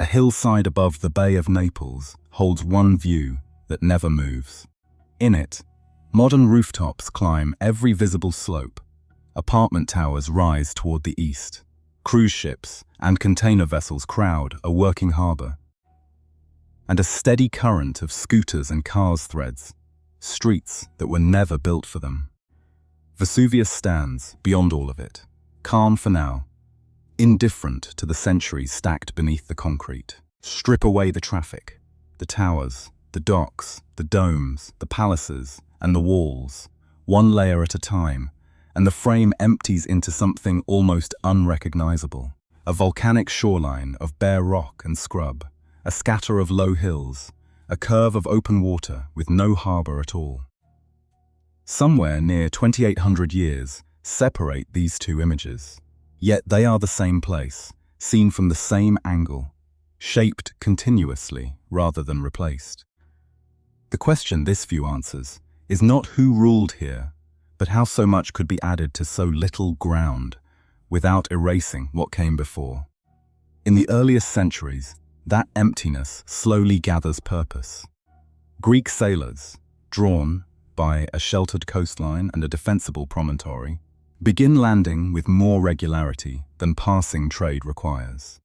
hillside above the Bay of Naples holds one view that never moves. In it, modern rooftops climb every visible slope, apartment towers rise toward the east, cruise ships and container vessels crowd a working harbor, and a steady current of scooters and cars threads streets that were never built for them. Vesuvius stands beyond all of it, calm for now, indifferent to the centuries stacked beneath the concrete. Strip away the traffic, the towers, the docks, the domes, the palaces, and the walls, one layer at a time, and the frame empties into something almost unrecognizable. A volcanic shoreline of bare rock and scrub, a scatter of low hills, a curve of open water with no harbor at all. Somewhere near 2,800 years separate these two images, yet they are the same place, seen from the same angle, shaped continuously rather than replaced. The question this view answers is not who ruled here, but how so much could be added to so little ground without erasing what came before. In the earliest centuries, that emptiness slowly gathers purpose. Greek sailors, drawn by a sheltered coastline and a defensible promontory, begin landing with more regularity than passing trade requires.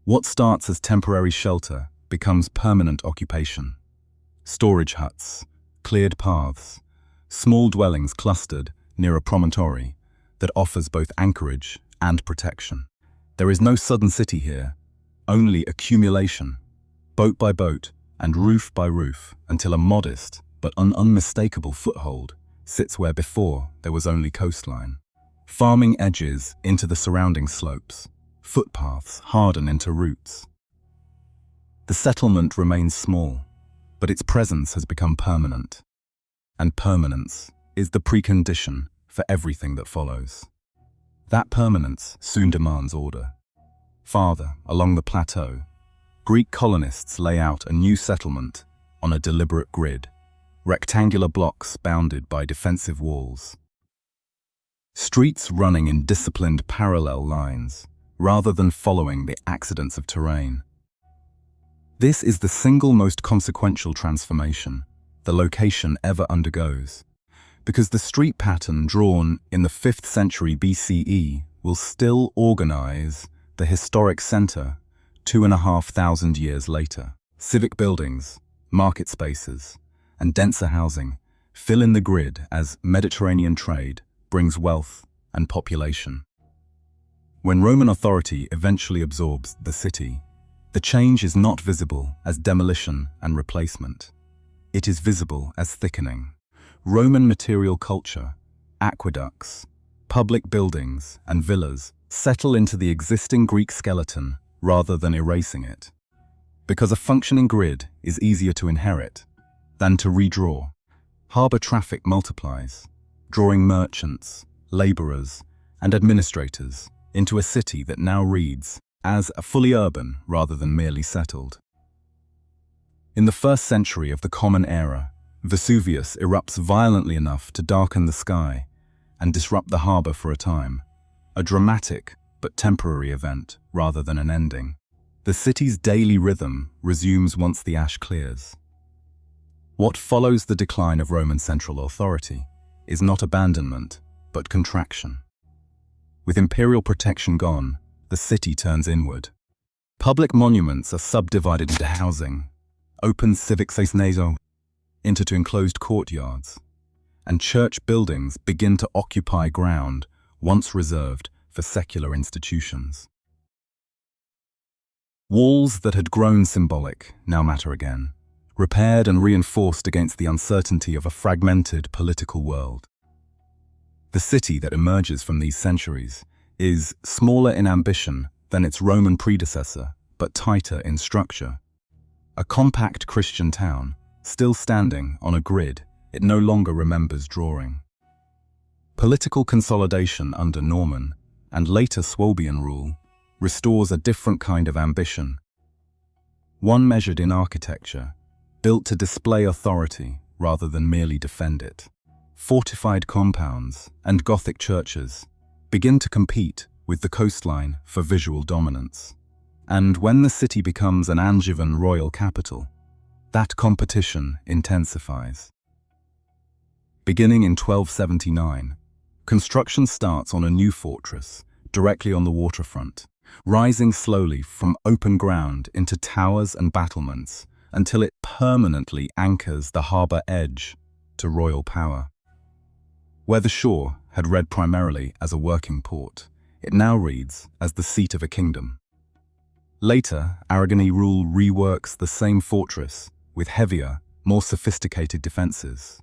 What starts as temporary shelter becomes permanent occupation. Storage huts, cleared paths, small dwellings clustered near a promontory that offers both anchorage and protection. There is no sudden city here, only accumulation, boat by boat and roof by roof, until a modest but an unmistakable foothold sits where before there was only coastline. Farming edges into the surrounding slopes, footpaths harden into roots. The settlement remains small, but its presence has become permanent, and permanence is the precondition for everything that follows. That permanence soon demands order. Farther along the plateau, Greek colonists lay out a new settlement on a deliberate grid, rectangular blocks bounded by defensive walls. Streets running in disciplined parallel lines, rather than following the accidents of terrain. This is the single most consequential transformation the location ever undergoes, because the street pattern drawn in the 5th century BCE will still organize the historic center 2,500 years later. Civic buildings, market spaces, and denser housing fill in the grid as Mediterranean trade brings wealth and population. When Roman authority eventually absorbs the city, the change is not visible as demolition and replacement. It is visible as thickening. Roman material culture, aqueducts, public buildings, and villas settle into the existing Greek skeleton rather than erasing it. Because a functioning grid is easier to inherit than to redraw, harbor traffic multiplies, drawing merchants, laborers, and administrators into a city that now reads as a fully urban rather than merely settled. In the 1st century of the Common Era, Vesuvius erupts violently enough to darken the sky and disrupt the harbor for a time, a dramatic but temporary event rather than an ending. The city's daily rhythm resumes once the ash clears. What follows the decline of Roman central authority is not abandonment, but contraction. With imperial protection gone, the city turns inward. Public monuments are subdivided into housing, open civic spaces into enclosed courtyards, and church buildings begin to occupy ground once reserved for secular institutions. Walls that had grown symbolic now matter again, repaired and reinforced against the uncertainty of a fragmented political world. The city that emerges from these centuries is smaller in ambition than its Roman predecessor, but tighter in structure. A compact Christian town, still standing on a grid it no longer remembers drawing. Political consolidation under Norman and later Swabian rule restores a different kind of ambition. One measured in architecture, built to display authority rather than merely defend it. Fortified compounds and Gothic churches begin to compete with the coastline for visual dominance. And when the city becomes an Angevin royal capital, that competition intensifies. Beginning in 1279, construction starts on a new fortress directly on the waterfront, rising slowly from open ground into towers and battlements until it permanently anchors the harbour edge to royal power. Where the shore had read primarily as a working port, it now reads as the seat of a kingdom. Later, Aragonese rule reworks the same fortress with heavier, more sophisticated defences,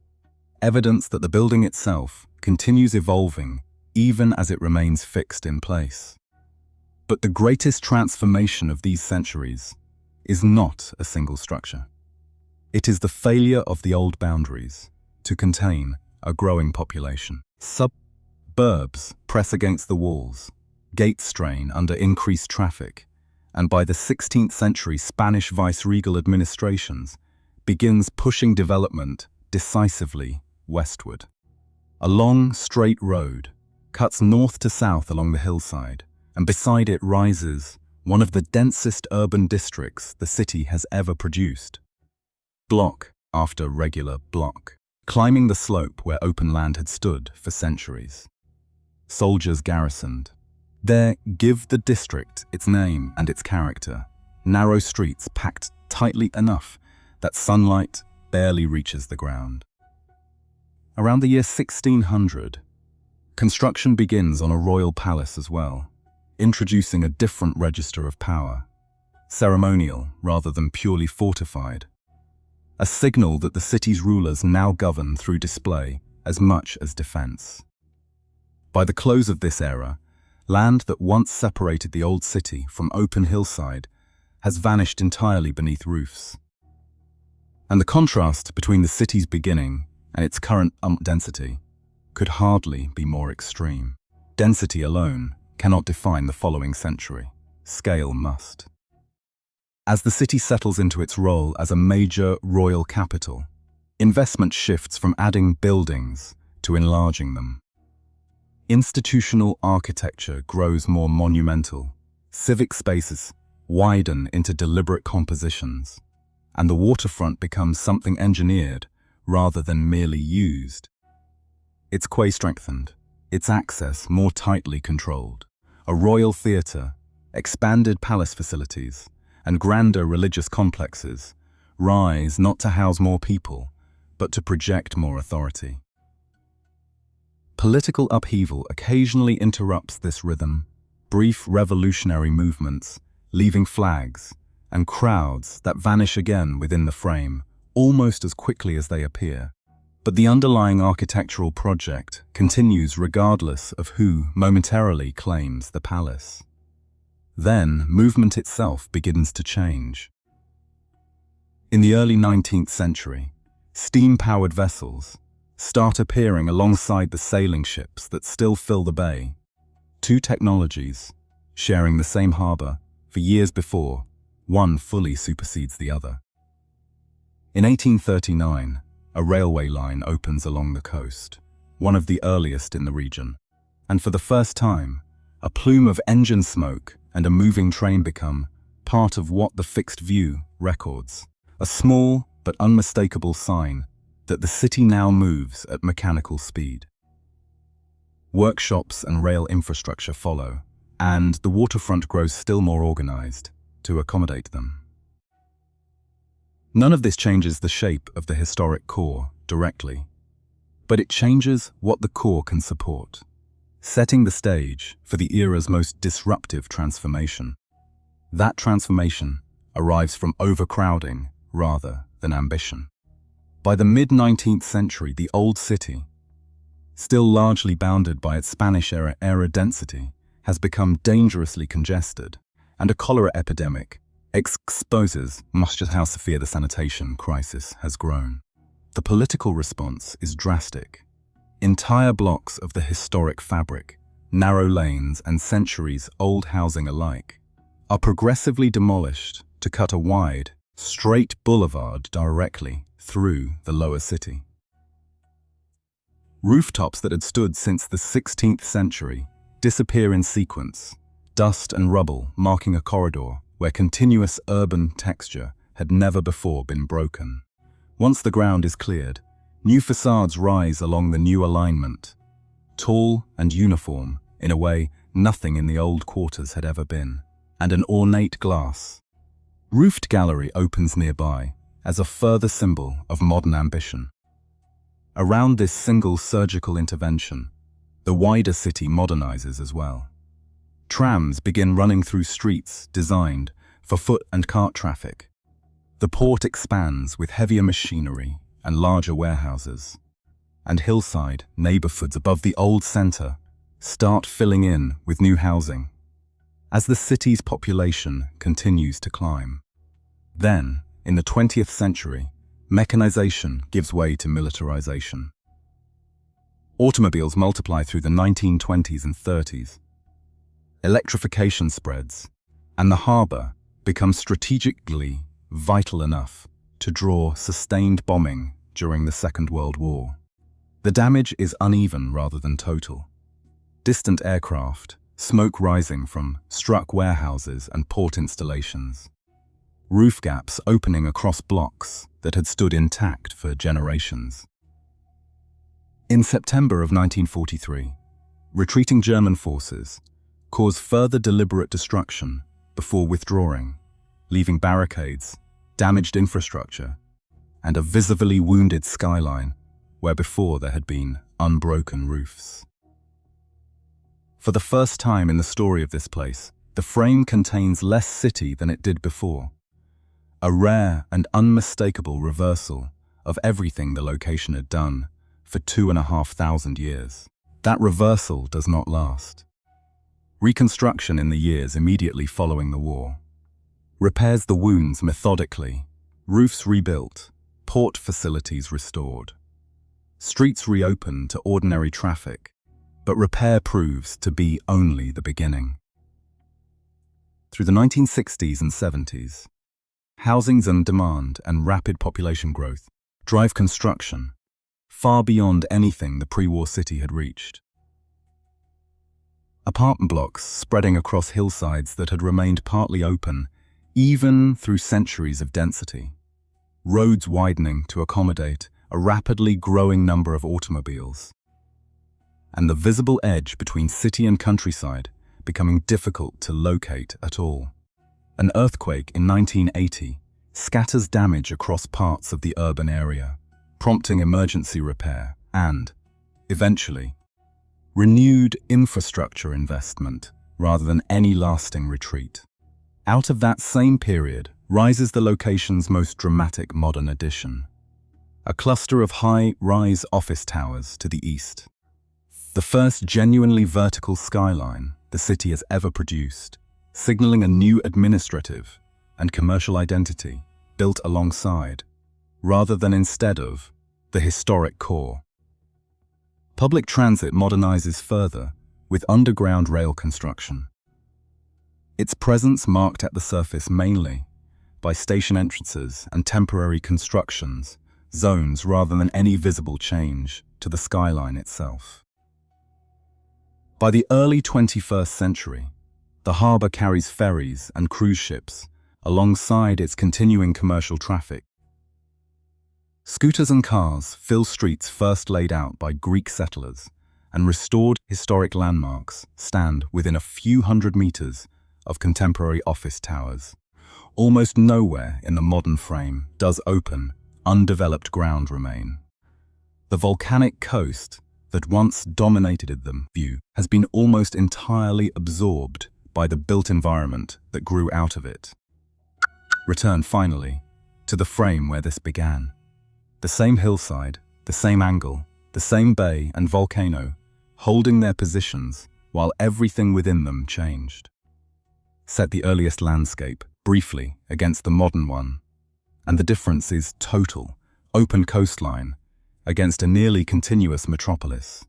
evidence that the building itself continues evolving even as it remains fixed in place. But the greatest transformation of these centuries is not a single structure. It is the failure of the old boundaries to contain a growing population. Suburbs press against the walls, gates strain under increased traffic, and by the 16th century Spanish viceregal administrations begins pushing development decisively westward. A long, straight road cuts north to south along the hillside, and beside it rises one of the densest urban districts the city has ever produced. Block after regular block, climbing the slope where open land had stood for centuries. Soldiers garrisoned. There give the district its name and its character, narrow streets packed tightly enough that sunlight barely reaches the ground. Around the year 1600, construction begins on a royal palace as well, introducing a different register of power, ceremonial rather than purely fortified, a signal that the city's rulers now govern through display as much as defense. By the close of this era, land that once separated the old city from open hillside has vanished entirely beneath roofs. And the contrast between the city's beginning and its current density could hardly be more extreme. Density alone cannot define the following century. Scale must. As the city settles into its role as a major royal capital, investment shifts from adding buildings to enlarging them. Institutional architecture grows more monumental, civic spaces widen into deliberate compositions, and the waterfront becomes something engineered rather than merely used. Its quay strengthened, its access more tightly controlled. A royal theatre, expanded palace facilities, and grander religious complexes rise not to house more people, but to project more authority. Political upheaval occasionally interrupts this rhythm, brief revolutionary movements, leaving flags and crowds that vanish again within the frame almost as quickly as they appear. But the underlying architectural project continues regardless of who momentarily claims the palace. Then, movement itself begins to change. In the early 19th century, steam-powered vessels start appearing alongside the sailing ships that still fill the bay. Two technologies, sharing the same harbour for years before, one fully supersedes the other. In 1839, a railway line opens along the coast, one of the earliest in the region, and for the first time, a plume of engine smoke and a moving train become part of what the fixed view records, a small but unmistakable sign that the city now moves at mechanical speed. Workshops and rail infrastructure follow, and the waterfront grows still more organized to accommodate them. None of this changes the shape of the historic core directly, but it changes what the core can support, setting the stage for the era's most disruptive transformation. That transformation arrives from overcrowding rather than ambition. By the mid-19th century, the old city, still largely bounded by its Spanish-era density, has become dangerously congested, and a cholera epidemic exposes much of how severe the sanitation crisis has grown. The political response is drastic. Entire blocks of the historic fabric, narrow lanes and centuries-old housing alike, are progressively demolished to cut a wide, straight boulevard directly through the lower city. Rooftops that had stood since the 16th century disappear in sequence, dust and rubble marking a corridor where continuous urban texture had never before been broken. Once the ground is cleared, new facades rise along the new alignment, tall and uniform in a way nothing in the old quarters had ever been, and an ornate glass roofed gallery opens nearby as a further symbol of modern ambition. Around this single surgical intervention, the wider city modernizes as well. Trams begin running through streets designed for foot and cart traffic. The port expands with heavier machinery and larger warehouses. And hillside neighborhoods above the old center start filling in with new housing as the city's population continues to climb. Then, in the 20th century, mechanization gives way to militarization. Automobiles multiply through the 1920s and 30s. Electrification spreads, and the harbor becomes strategically vital enough to draw sustained bombing during the Second World War. The damage is uneven rather than total. Distant aircraft, smoke rising from struck warehouses and port installations. Roof gaps opening across blocks that had stood intact for generations. In September of 1943, retreating German forces caused further deliberate destruction before withdrawing, leaving barricades, damaged infrastructure, and a visibly wounded skyline where before there had been unbroken roofs. For the first time in the story of this place, the frame contains less city than it did before. A rare and unmistakable reversal of everything the location had done for 2,500 years. That reversal does not last. Reconstruction in the years immediately following the war repairs the wounds methodically, roofs rebuilt, port facilities restored. Streets reopened to ordinary traffic, but repair proves to be only the beginning. Through the 1960s and 70s, housings and demand and rapid population growth drive construction far beyond anything the pre-war city had reached. Apartment blocks spreading across hillsides that had remained partly open even through centuries of density. Roads widening to accommodate a rapidly growing number of automobiles. And the visible edge between city and countryside becoming difficult to locate at all. An earthquake in 1980 scatters damage across parts of the urban area, prompting emergency repair and, eventually, renewed infrastructure investment rather than any lasting retreat. Out of that same period rises the location's most dramatic modern addition, a cluster of high-rise office towers to the east. The first genuinely vertical skyline the city has ever produced, signaling a new administrative and commercial identity built alongside, rather than instead of, the historic core. Public transit modernizes further with underground rail construction. Its presence marked at the surface mainly by station entrances and temporary constructions, zones rather than any visible change to the skyline itself. By the early 21st century, the harbor carries ferries and cruise ships alongside its continuing commercial traffic. Scooters and cars fill streets first laid out by Greek settlers, and restored historic landmarks stand within a few hundred meters of contemporary office towers. Almost nowhere in the modern frame does open, undeveloped ground remain. The volcanic coast that once dominated the view has been almost entirely absorbed by the built environment that grew out of it. Return finally to the frame where this began. The same hillside, the same angle, the same bay and volcano, holding their positions while everything within them changed. Set the earliest landscape briefly against the modern one, and the difference is total, open coastline against a nearly continuous metropolis.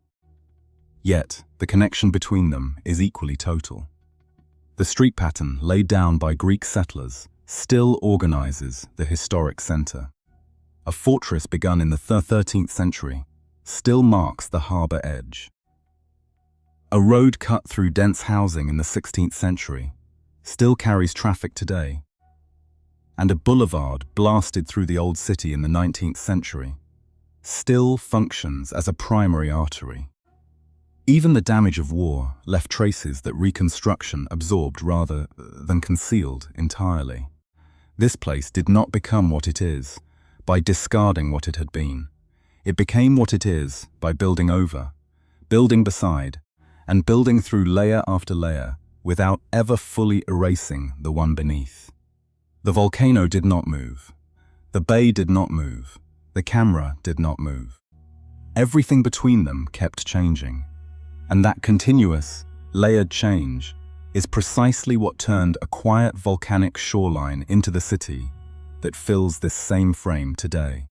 Yet, the connection between them is equally total. The street pattern laid down by Greek settlers still organizes the historic center. A fortress begun in the 13th century still marks the harbor edge. A road cut through dense housing in the 16th century still carries traffic today, and a boulevard blasted through the old city in the 19th century still functions as a primary artery. Even the damage of war left traces that reconstruction absorbed rather than concealed entirely. This place did not become what it is by discarding what it had been. It became what it is by building over, building beside, and building through layer after layer without ever fully erasing the one beneath. The volcano did not move. The bay did not move. The camera did not move. Everything between them kept changing. And that continuous, layered change is precisely what turned a quiet volcanic shoreline into the city that fills this same frame today.